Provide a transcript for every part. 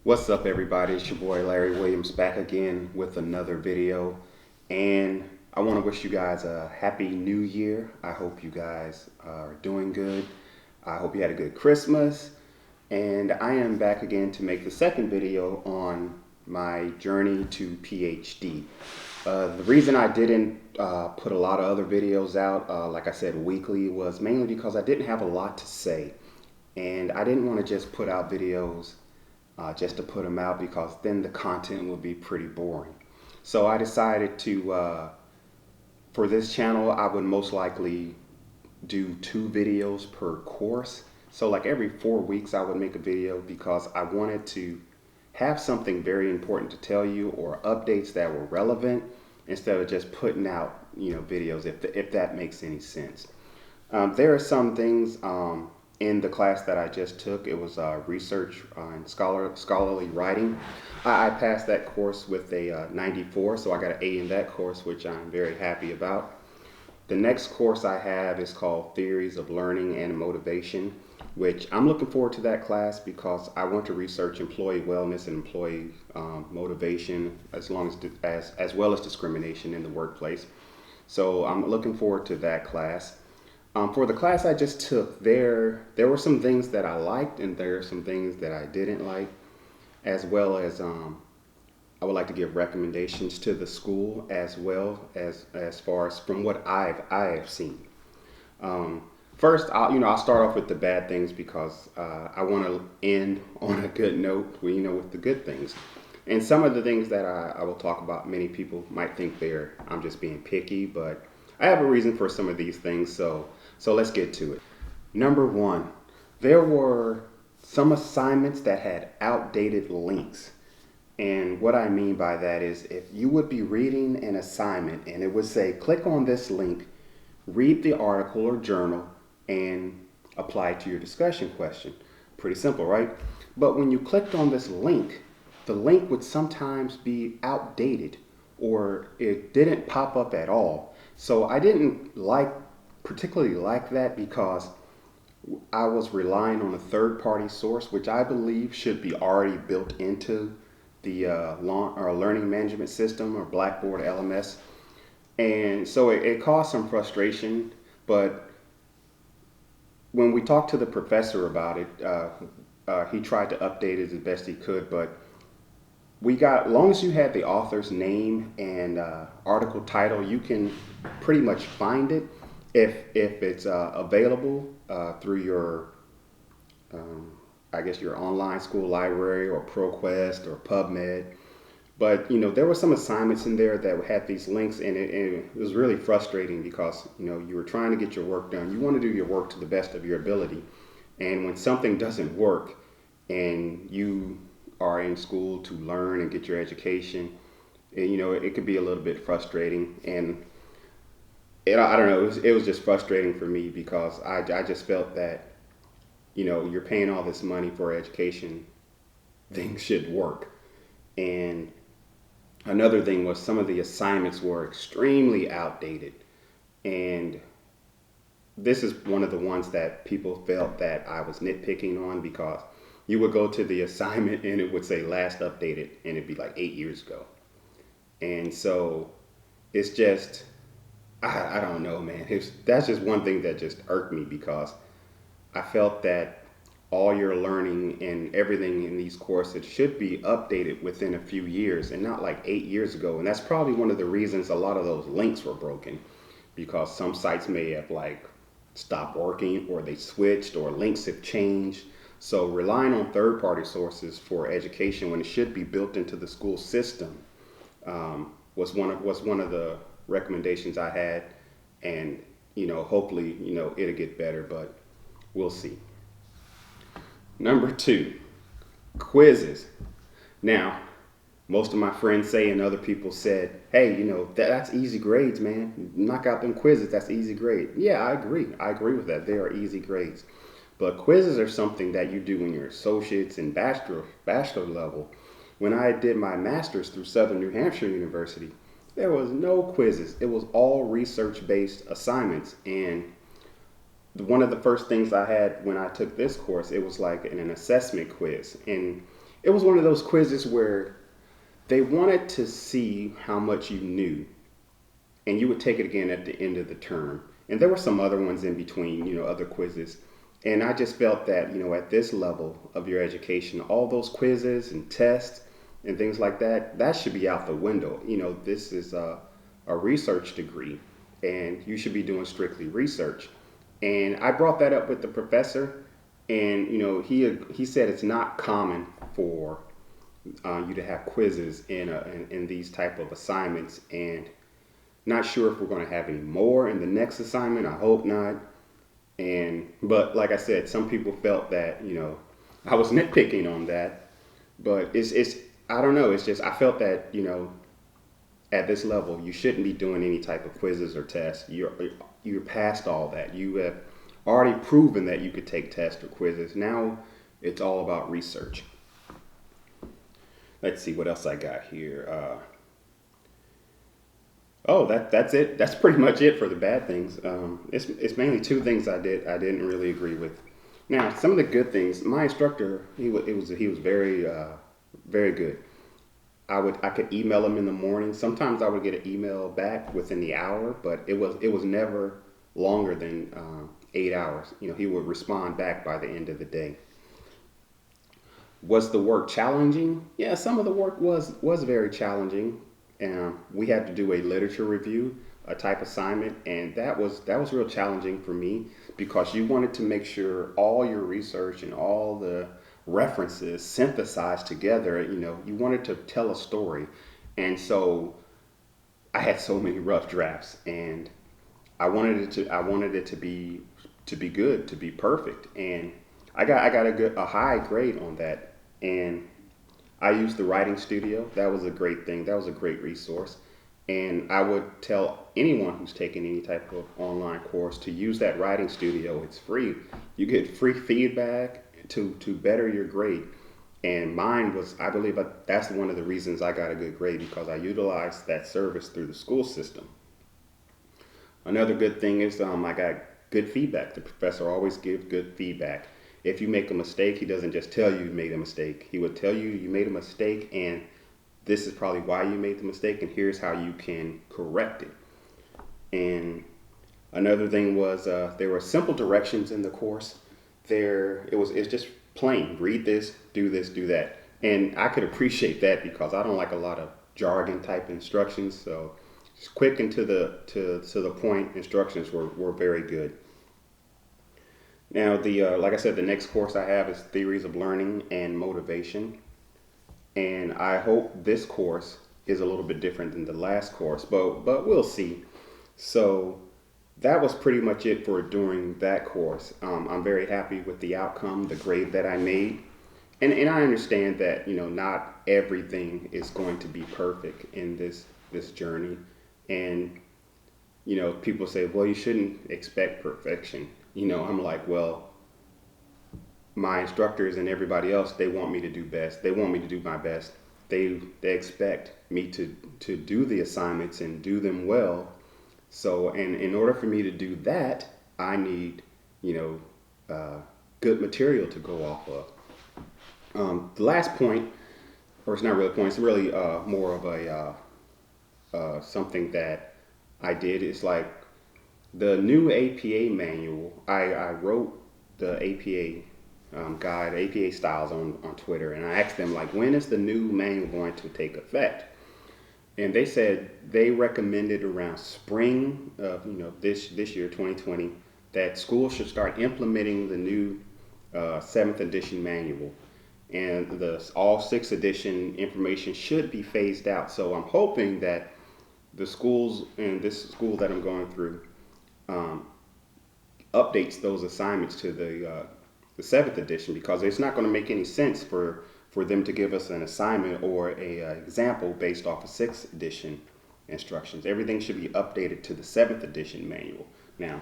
What's up, everybody? It's your boy Larry Williams back again with another video, and I want to wish you guys a happy new year. I hope you guys are doing good. I hope you had a good Christmas, and I am back again to make the second video on my journey to PhD. The reason I didn't put a lot of other videos out, like I said, weekly, was mainly because I didn't have a lot to say, and I didn't want to just put out videos just to put them out, because then the content would be pretty boring. So I decided to, for this channel, I would most likely do 2 videos per course. So like every 4 weeks I would make a video, because I wanted to have something very important to tell you, or updates that were relevant, instead of just putting out videos, if that makes any sense. There are some things in the class that I just took. It was research and scholarly writing. I passed that course with a 94, so I got an A in that course, which I'm very happy about. The next course I have is called Theories of Learning and Motivation, which I'm looking forward to that class, because I want to research employee wellness and employee motivation, as well as discrimination in the workplace. So I'm looking forward to that class. For the class I just took, there were some things that I liked, and there are some things that I didn't like, as well as I would like to give recommendations to the school, as well as far as from what I have seen. First, I'll start off with the bad things, because I want to end on a good note, with the good things. And some of the things that I will talk about, many people might think I'm just being picky, but I have a reason for some of these things. So let's get to it. Number 1, there were some assignments that had outdated links. And what I mean by that is, if you would be reading an assignment and it would say, click on this link, read the article or journal, and apply it to your discussion question. Pretty simple, right? But when you clicked on this link, the link would sometimes be outdated, or it didn't pop up at all. So I didn't particularly like that, because I was relying on a third-party source, which I believe should be already built into the learning management system, or Blackboard LMS. And so it caused some frustration. But when we talked to the professor about it, he tried to update it as best he could, but as long as you had the author's name and article title, you can pretty much find it if it's available through your, your online school library, or ProQuest, or PubMed. But there were some assignments in there that had these links, and it was really frustrating, because you were trying to get your work done. You want to do your work to the best of your ability, and when something doesn't work, and you are in school to learn and get your education, it could be a little bit frustrating. And I don't know, it was just frustrating for me, because I just felt that you're paying all this money for education, things should work. And another thing was, some of the assignments were extremely outdated, and this is one of the ones that people felt that I was nitpicking on, because you would go to the assignment and it would say last updated, and it'd be like 8 years ago. And so it's just, I don't know, man. That's just one thing that just irked me, because I felt that all your learning and everything in these courses should be updated within a few years, and not like 8 years ago. And that's probably one of the reasons a lot of those links were broken, because some sites may have stopped working, or they switched, or links have changed. So relying on third-party sources for education, when it should be built into the school system, was one of the recommendations I had. And hopefully it'll get better, but we'll see. Number 2, quizzes. Now, most of my friends say, and other people said, hey, that's easy grades, man. Knock out them quizzes, that's easy grade. Yeah, I agree with that. They are easy grades. But quizzes are something that you do in your associate's and bachelor level. When I did my master's through Southern New Hampshire University, there was no quizzes. It was all research-based assignments. And one of the first things I had when I took this course, it was like an assessment quiz. And it was one of those quizzes where they wanted to see how much you knew, and you would take it again at the end of the term. And there were some other ones in between, other quizzes. And I just felt that, at this level of your education, all those quizzes and tests and things like that, that should be out the window. This is a research degree, and you should be doing strictly research. And I brought that up with the professor, and he said it's not common for you to have quizzes in these type of assignments, and not sure if we're going to have any more in the next assignment. I hope not. But like I said, some people felt that I was nitpicking on that, but it's I don't know. It's just I felt that at this level you shouldn't be doing any type of quizzes or tests. You're past all that. You have already proven that you could take tests or quizzes. Now it's all about research. Let's see what else I got here. That's it. That's pretty much it for the bad things. It's mainly two things I didn't really agree with. Now, some of the good things. My instructor, he was very very good. I could email him in the morning. Sometimes I would get an email back within the hour, but it was never longer than 8 hours. He would respond back by the end of the day. Was the work challenging? Yeah, some of the work was very challenging. We had to do a literature review, a type assignment, and that was real challenging for me because you wanted to make sure all your research and all the references synthesized together. You wanted to tell a story, and so I had so many rough drafts, and I wanted it to be good, to be perfect, and I got a high grade on that, and I used the writing studio. That was a great thing. That was a great resource. And I would tell anyone who's taking any type of online course to use that writing studio. It's free. You get free feedback to better your grade. And mine was, I believe that's one of the reasons I got a good grade, because I utilized that service through the school system. Another good thing is I got good feedback. The professor always gives good feedback. If you make a mistake, he doesn't just tell you made a mistake. He would tell you made a mistake, and this is probably why you made the mistake, and here's how you can correct it. And another thing was there were simple directions in the course. It's just plain. Read this, do that. And I could appreciate that because I don't like a lot of jargon type instructions. So just quick and to the point instructions were very good. Now, like I said, the next course I have is Theories of Learning and Motivation. And I hope this course is a little bit different than the last course, but we'll see. So that was pretty much it for during that course. I'm very happy with the outcome, the grade that I made. And I understand that, not everything is going to be perfect in this journey. And, people say, well, you shouldn't expect perfection. I'm like, well, my instructors and everybody else, they want me to do best. They want me to do my best. They expect me to do the assignments and do them well. So, and in order for me to do that, I need, good material to go off of. The last point, or it's not really a point, it's really more of a something that I did. Is like the new APA manual. I wrote the APA guide, APA styles on Twitter, and I asked them, like, when is the new manual going to take effect? And they said they recommended around spring of this year, 2020, that schools should start implementing the new 7th edition manual, and the all 6th edition information should be phased out. So I'm hoping that the schools, and this school that I'm going through, updates those assignments to the 7th edition, because it's not going to make any sense for them to give us an assignment or a example based off of 6th edition instructions. Everything should be updated to the 7th edition manual. Now,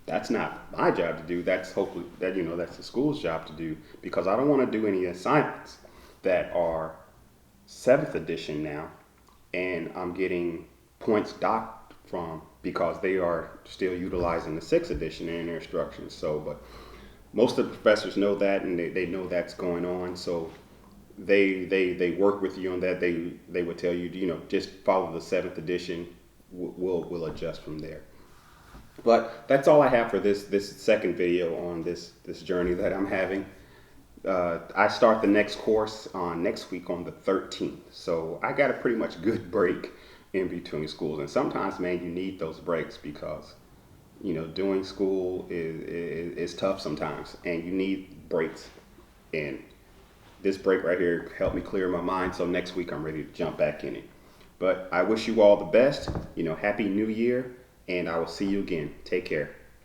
that's not my job to do. That's hopefully that's the school's job to do, because I don't want to do any assignments that are 7th edition now and I'm getting points docked from because they are still utilizing the 6th edition in their instructions. So, but most of the professors know that, and they know that's going on. So they work with you on that. They would tell you, just follow the seventh edition. We'll adjust from there. But that's all I have for this second video on this journey that I'm having. I start the next course on next week on the 13th. So I got a pretty much good break in between schools. And sometimes, man, you need those breaks because, doing school is tough sometimes. And you need breaks. And this break right here helped me clear my mind. So next week I'm ready to jump back in it. But I wish you all the best. Happy New Year. And I will see you again. Take care.